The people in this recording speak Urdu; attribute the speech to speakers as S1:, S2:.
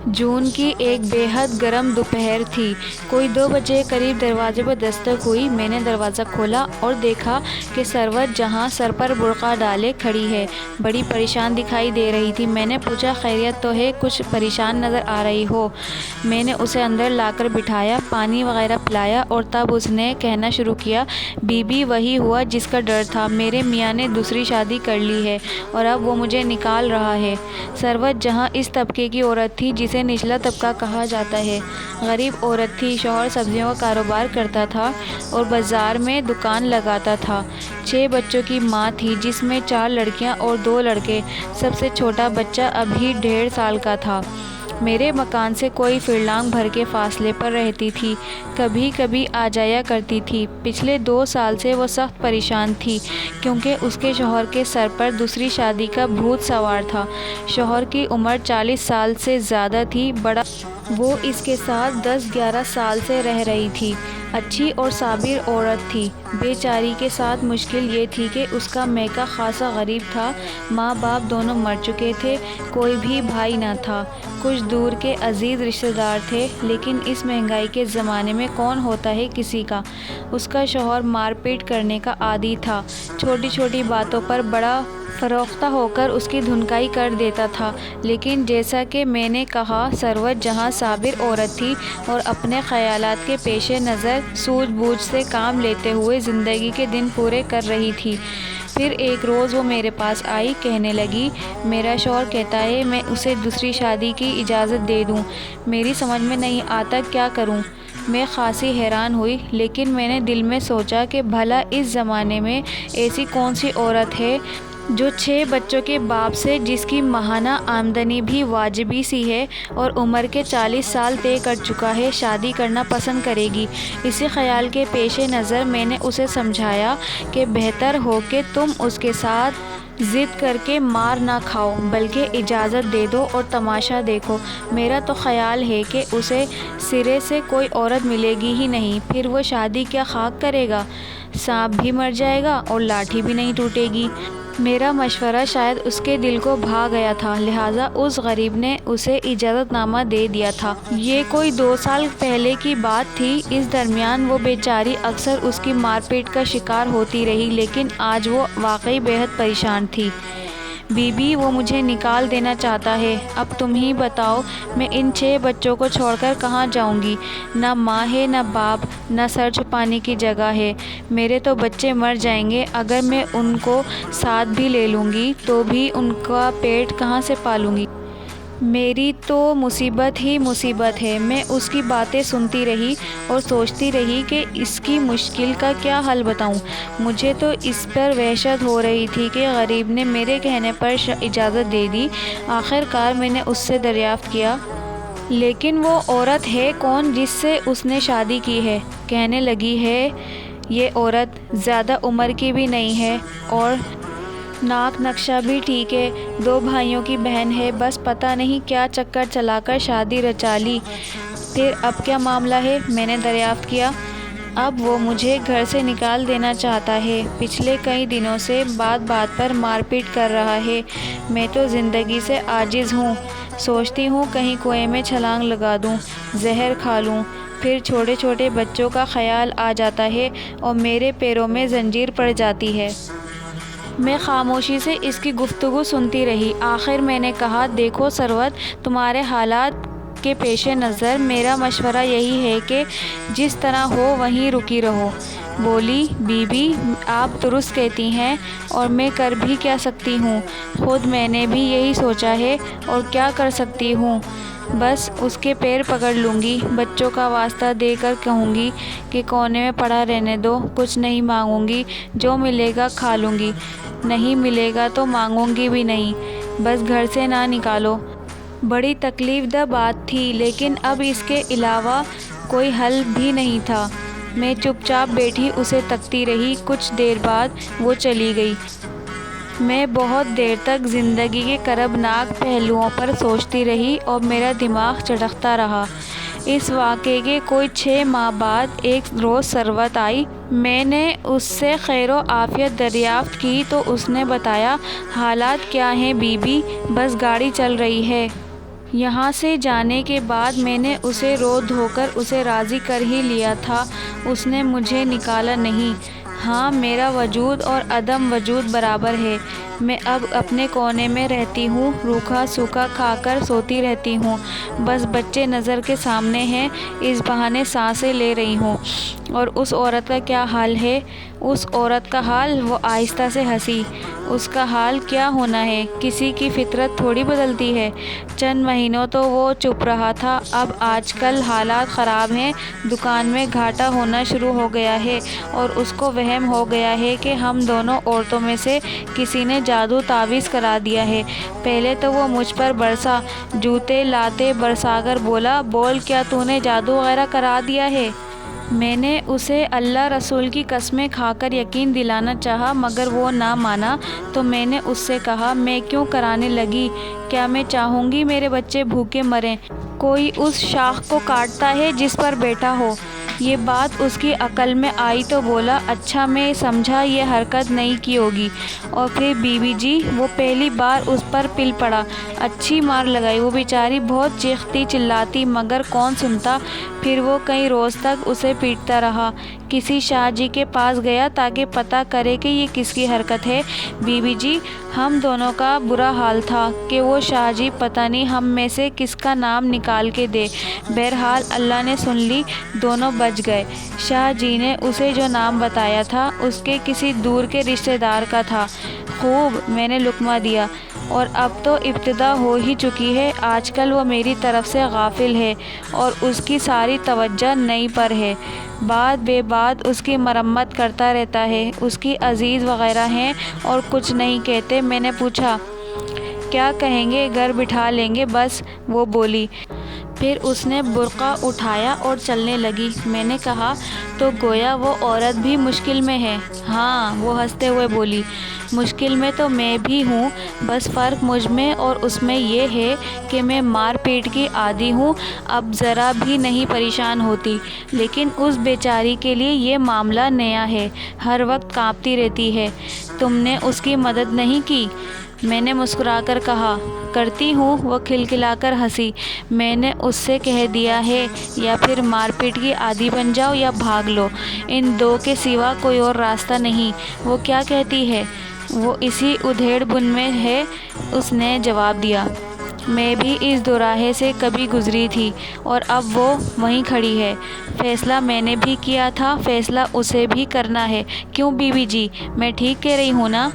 S1: جون کی ایک بے حد گرم دوپہر تھی۔ کوئی 2 بجے قریب دروازے پر دستک ہوئی۔ میں نے دروازہ کھولا اور دیکھا کہ سروت جہاں سر پر برقع ڈالے کھڑی ہے، بڑی پریشان دکھائی دے رہی تھی۔ میں نے پوچھا خیریت تو ہے؟ کچھ پریشان نظر آ رہی ہو۔ میں نے اسے اندر لا کر بٹھایا، پانی وغیرہ پلایا اور تب اس نے کہنا شروع کیا، بی بی وہی ہوا جس کا ڈر تھا، میرے میاں نے دوسری شادی کر لی ہے اور اب وہ مجھے نکال رہا ہے۔ سروت جہاں اس طبقے کی عورت تھی جسے نچلا طبقہ کہا جاتا ہے، غریب عورت تھی۔ شوہر سبزیوں کا کاروبار کرتا تھا اور بازار میں دکان لگاتا تھا۔ 6 بچوں کی ماں تھی جس میں 4 لڑکیاں اور 2 لڑکے۔ سب سے چھوٹا بچہ ابھی 1.5 سال کا تھا۔ میرے مکان سے کوئی فرلانگ بھر کے فاصلے پر رہتی تھی، کبھی کبھی آ جایا کرتی تھی۔ پچھلے 2 سال سے وہ سخت پریشان تھی کیونکہ اس کے شوہر کے سر پر دوسری شادی کا بھوت سوار تھا۔ شوہر کی عمر 40 سال سے زیادہ تھی، بڑا وہ اس کے ساتھ 10-11 سال سے رہ رہی تھی۔ اچھی اور صابر عورت تھی۔ بیچاری کے ساتھ مشکل یہ تھی کہ اس کا میکا خاصا غریب تھا۔ ماں باپ دونوں مر چکے تھے، کوئی بھی بھائی نہ تھا۔ کچھ دور کے عزیز رشتہ دار تھے، لیکن اس مہنگائی کے زمانے میں کون ہوتا ہے کسی کا۔ اس کا شوہر مار پیٹ کرنے کا عادی تھا، چھوٹی چھوٹی باتوں پر بڑا فروختہ ہو کر اس کی دھنکائی کر دیتا تھا۔ لیکن جیسا کہ میں نے کہا، سروت جہاں صابر عورت تھی اور اپنے خیالات کے پیش نظر سوجھ بوجھ سے کام لیتے ہوئے زندگی کے دن پورے کر رہی تھی۔ پھر ایک روز وہ میرے پاس آئی، کہنے لگی، میرا شوہر کہتا ہے میں اسے دوسری شادی کی اجازت دے دوں، میری سمجھ میں نہیں آتا کیا کروں۔ میں خاصی حیران ہوئی، لیکن میں نے دل میں سوچا کہ بھلا اس زمانے میں ایسی کون سی عورت ہے جو 6 بچوں کے باپ سے، جس کی ماہانہ آمدنی بھی واجبی سی ہے اور عمر کے 40 سال طے کر چکا ہے، شادی کرنا پسند کرے گی۔ اسی خیال کے پیش نظر میں نے اسے سمجھایا کہ بہتر ہو کہ تم اس کے ساتھ ضد کر کے مار نہ کھاؤ، بلکہ اجازت دے دو اور تماشا دیکھو۔ میرا تو خیال ہے کہ اسے سرے سے کوئی عورت ملے گی ہی نہیں، پھر وہ شادی کیا خاک کرے گا، سانپ بھی مر جائے گا اور لاٹھی بھی نہیں ٹوٹے گی۔ میرا مشورہ شاید اس کے دل کو بھا گیا تھا، لہٰذا اس غریب نے اسے اجازت نامہ دے دیا تھا۔ یہ کوئی 2 سال پہلے کی بات تھی۔ اس درمیان وہ بیچاری اکثر اس کی مار پیٹ کا شکار ہوتی رہی، لیکن آج وہ واقعی بے حد پریشان تھی۔ بی بی وہ مجھے نکال دینا چاہتا ہے، اب تم ہی بتاؤ میں ان 6 بچوں کو چھوڑ کر کہاں جاؤں گی؟ نہ ماں ہے نہ باپ، نہ سر چھپانے کی جگہ ہے۔ میرے تو بچے مر جائیں گے، اگر میں ان کو ساتھ بھی لے لوں گی تو بھی ان کا پیٹ کہاں سے پالوں گی؟ میری تو مصیبت ہی مصیبت ہے۔ میں اس کی باتیں سنتی رہی اور سوچتی رہی کہ اس کی مشکل کا کیا حل بتاؤں۔ مجھے تو اس پر وحشت ہو رہی تھی کہ غریب نے میرے کہنے پر اجازت دے دی۔ آخر کار میں نے اس سے دریافت کیا، لیکن وہ عورت ہے کون جس سے اس نے شادی کی ہے؟ کہنے لگی ہے، یہ عورت زیادہ عمر کی بھی نہیں ہے اور ناک نقشہ بھی ٹھیک ہے، 2 بھائیوں کی بہن ہے، بس پتہ نہیں کیا چکر چلا کر شادی رچا لی۔ پھر اب کیا معاملہ ہے؟ میں نے دریافت کیا۔ اب وہ مجھے گھر سے نکال دینا چاہتا ہے، پچھلے کئی دنوں سے بات بات پر مار پیٹ کر رہا ہے۔ میں تو زندگی سے عاجز ہوں، سوچتی ہوں کہیں کنویں میں چھلانگ لگا دوں، زہر کھا لوں۔ پھر چھوٹے چھوٹے بچوں کا خیال آ جاتا ہے اور میرے پیروں میں زنجیر پڑ جاتی ہے۔ میں خاموشی سے اس کی گفتگو سنتی رہی۔ آخر میں نے کہا، دیکھو سروت، تمہارے حالات کے پیش نظر میرا مشورہ یہی ہے کہ جس طرح ہو وہیں رکی رہو۔ بولی، بی بی آپ درست کہتی ہیں، اور میں کر بھی کیا سکتی ہوں؟ خود میں نے بھی یہی سوچا ہے، اور کیا کر سکتی ہوں؟ بس اس کے پیر پکڑ لوں گی، بچوں کا واسطہ دے کر کہوں گی کہ کونے میں پڑا رہنے دو، کچھ نہیں مانگوں گی، جو ملے گا کھا لوں گی، نہیں ملے گا تو مانگوں گی بھی نہیں، بس گھر سے نہ نکالو۔ بڑی تکلیف دہ بات تھی، لیکن اب اس کے علاوہ کوئی حل بھی نہیں تھا۔ میں چپ چاپ بیٹھی اسے تکتی رہی۔ کچھ دیر بعد وہ چلی گئی۔ میں بہت دیر تک زندگی کے کربناک پہلوؤں پر سوچتی رہی اور میرا دماغ چٹکتا رہا۔ اس واقعے کے کوئی 6 ماہ بعد ایک روز سروت آئی۔ میں نے اس سے خیر و عافیت دریافت کی تو اس نے بتایا، حالات کیا ہیں بی بی؟ بس گاڑی چل رہی ہے۔ یہاں سے جانے کے بعد میں نے اسے رو دھو کر اسے راضی کر ہی لیا تھا، اس نے مجھے نکالا نہیں۔ ہاں، میرا وجود اور عدم وجود برابر ہے۔ میں اب اپنے کونے میں رہتی ہوں، روکھا سوکھا کھا کر سوتی رہتی ہوں، بس بچے نظر کے سامنے ہیں، اس بہانے سانسیں لے رہی ہوں۔ اور اس عورت کا کیا حال ہے؟ اس عورت کا حال؟ وہ آہستہ سے ہنسی۔ اس کا حال کیا ہونا ہے؟ کسی کی فطرت تھوڑی بدلتی ہے۔ چند مہینوں تو وہ چپ رہا تھا، اب آج کل حالات خراب ہیں، دکان میں گھاٹا ہونا شروع ہو گیا ہے اور اس کو وہم ہو گیا ہے کہ ہم دونوں عورتوں میں سے کسی نے جادو تعویذ کرا دیا ہے۔ پہلے تو وہ مجھ پر برسا، جوتے لاتے برسا کر بولا، بول کیا تو نے جادو وغیرہ کرا دیا ہے؟ میں نے اسے اللہ رسول کی قسمیں کھا کر یقین دلانا چاہا مگر وہ نہ مانا، تو میں نے اس سے کہا، میں کیوں کرانے لگی؟ کیا میں چاہوں گی میرے بچے بھوکے مریں؟ کوئی اس شاخ کو کاٹتا ہے جس پر بیٹھا ہو۔ یہ بات اس کی عقل میں آئی تو بولا، اچھا میں سمجھا یہ حرکت نہیں کی ہوگی۔ اور پھر بی بی جی، وہ پہلی بار اس پر پل پڑا، اچھی مار لگائی، وہ بیچاری بہت چیختی چلاتی مگر کون سنتا۔ پھر وہ کئی روز تک اسے پیٹتا رہا، کسی شاہ جی کے پاس گیا تاکہ پتہ کرے کہ یہ کس کی حرکت ہے۔ بی بی جی، ہم دونوں کا برا حال تھا کہ وہ شاہ جی پتہ نہیں ہم میں سے کس کا نام نکال کے دے۔ بہرحال اللہ نے سن لی، دونوں بچ گئے۔ شاہ جی نے اسے جو نام بتایا تھا اس کے کسی دور کے رشتے دار کا تھا۔ خوب، میں نے لقمہ دیا۔ اور اب تو ابتدا ہو ہی چکی ہے، آج کل وہ میری طرف سے غافل ہے اور اس کی ساری توجہ نئی پر ہے، بات بے بات اس کی مرمت کرتا رہتا ہے۔ اس کی عزیز وغیرہ ہیں اور کچھ نہیں کہتے۔ میں نے پوچھا، کیا کہیں گے؟ گھر بٹھا لیں گے بس، وہ بولی۔ پھر اس نے برقع اٹھایا اور چلنے لگی۔ میں نے کہا، تو گویا وہ عورت بھی مشکل میں ہے؟ ہاں، وہ ہنستے ہوئے بولی، مشکل میں تو میں بھی ہوں، بس فرق مجھ میں اور اس میں یہ ہے کہ میں مار پیٹ کی عادی ہوں، اب ذرا بھی نہیں پریشان ہوتی، لیکن اس بیچاری کے لیے یہ معاملہ نیا ہے، ہر وقت کانپتی رہتی ہے۔ تم نے اس کی مدد نہیں کی؟ میں نے مسکرا کر کہا، کرتی ہوں۔ وہ کھلکھلا کر ہنسی۔ میں نے اس سے کہہ دیا ہے، یا پھر مار پیٹ کی عادی بن جاؤ یا بھاگ لو، ان دو کے سوا کوئی اور راستہ نہیں۔ وہ کیا کہتی ہے؟ وہ اسی ادھیڑ بن میں ہے، اس نے جواب دیا۔ میں بھی اس دوراہے سے کبھی گزری تھی اور اب وہ وہیں کھڑی ہے۔ فیصلہ میں نے بھی کیا تھا، فیصلہ اسے بھی کرنا ہے۔ کیوں بی بی جی، میں ٹھیک کہہ رہی ہوں نا؟